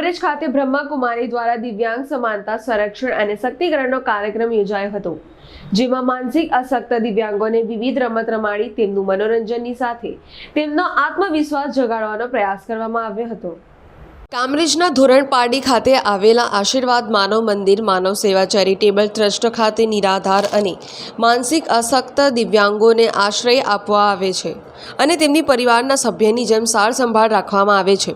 કામરેજ ખાતે બ્રહ્માકુમારી દ્વારા દિવ્યાંગ સમાનતા સંરક્ષણ અને સક્તિકરણનો કાર્યક્રમ યોજાયો હતો, જેમાં માનસિક અશક્ત દિવ્યાંગોને વિવિધ રમત રમાડી તેમનું મનોરંજનની સાથે તેમનો આત્મવિશ્વાસ જગાડવાનો પ્રયાસ કરવામાં આવ્યો હતો। કામરેજના ધોરણપાડી ખાતે આવેલા આશીર્વાદ માનવ મંદિર માનવ સેવા ચેરિટેબલ ટ્રસ્ટ ખાતે નિરાધાર અને માનસિક અશક્ત દિવ્યાંગોને આશ્રય આપવા આવે છે અને તેમની પરિવારના સભ્યની જેમ સાર સંભાળ રાખવામાં આવે છે।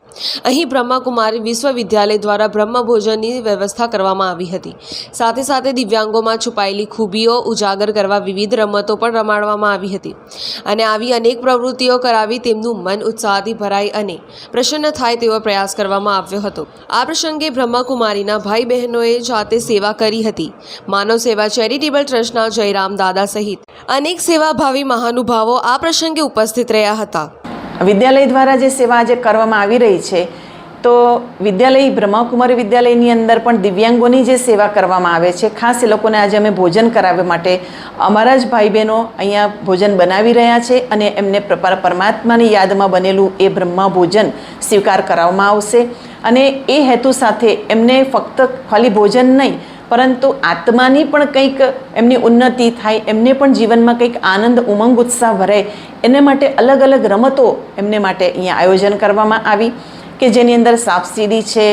અહીં બ્રહ્માકુમારી વિશ્વવિદ્યાલય દ્વારા બ્રહ્મ ભોજનની વ્યવસ્થા કરવામાં આવી હતી। સાથે સાથે દિવ્યાંગોમાં છુપાયેલી ખૂબીઓ ઉજાગર કરવા વિવિધ રમતો પણ રમાડવામાં આવી હતી અને આવી અનેક પ્રવૃત્તિઓ કરાવી તેમનું મન ઉત્સાહથી ભરાય અને પ્રસન્ન થાય તેવો પ્રયાસ કરવામાં આવ્યો હતો। આ પ્રસંગે બ્રહ્માકુમારીના ભાઈ બહેનોએ જાતે સેવા કરી હતી। માનવ સેવા ચેરિટેબલ ટ્રસ્ટના જયરામ દાદા સહિત અનેક સેવાભાવી મહાનુભાવો આ પ્રસંગે ઉપસ્થિત રહ્યા હતા। વિદ્યાલય દ્વારા જે સેવા આજે કરવામાં આવી રહી છે, તો વિદ્યાલય બ્રહ્માકુમારી વિદ્યાલયની અંદર પણ દિવ્યાંગોની જે સેવા કરવામાં આવે છે, ખાસ એ લોકોને આજે અમે ભોજન કરાવવા માટે અમારા જ ભાઈ બહેનો અહીંયા ભોજન બનાવી રહ્યા છે અને એમને પરમાત્માની યાદમાં બનેલું એ બ્રહ્મા ભોજન સ્વીકાર કરાવવામાં આવશે અને એ હેતુ સાથે એમને ફક્ત ખાલી ભોજન નહીં પરંતુ આત્માની પણ કંઈક એમની ઉન્નતિ થાય, એમને પણ જીવનમાં કંઈક આનંદ ઉમંગ ઉત્સાહ ભરે એને માટે અલગ અલગ રમતો એમને માટે અહીંયા આયોજન કરવામાં આવી કે જેની અંદર સાપસીડી છે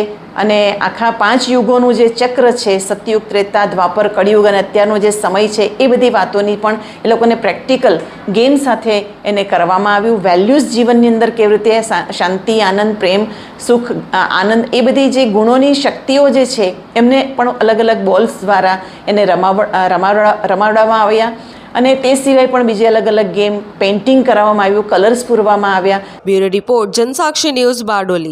અને આખા 5 યુગોનું જે ચક્ર છે, સતયુગ, ત્રેતા, દ્વાપર, કળિયુગ અને અત્યારનો જે સમય છે, એ બધી વાતોની પણ એ લોકોને પ્રેક્ટિકલ ગેમ સાથે એને કરવામાં આવ્યું। વેલ્યુઝ જીવનની અંદર કેવી રીતે શાંતિ, આનંદ, પ્રેમ, સુખ, આનંદ એ બધી જે ગુણોની શક્તિઓ જે છે એમને પણ અલગ અલગ બોલ્સ દ્વારા એને રમાડવામાં આવ્યા અને તે સિવાય પણ બીજી અલગ અલગ ગેમ, પેઇન્ટિંગ કરાવવામાં આવ્યું, કલર્સ પૂરવામાં આવ્યા। Bureau report, Jansakshi news, Bardoli.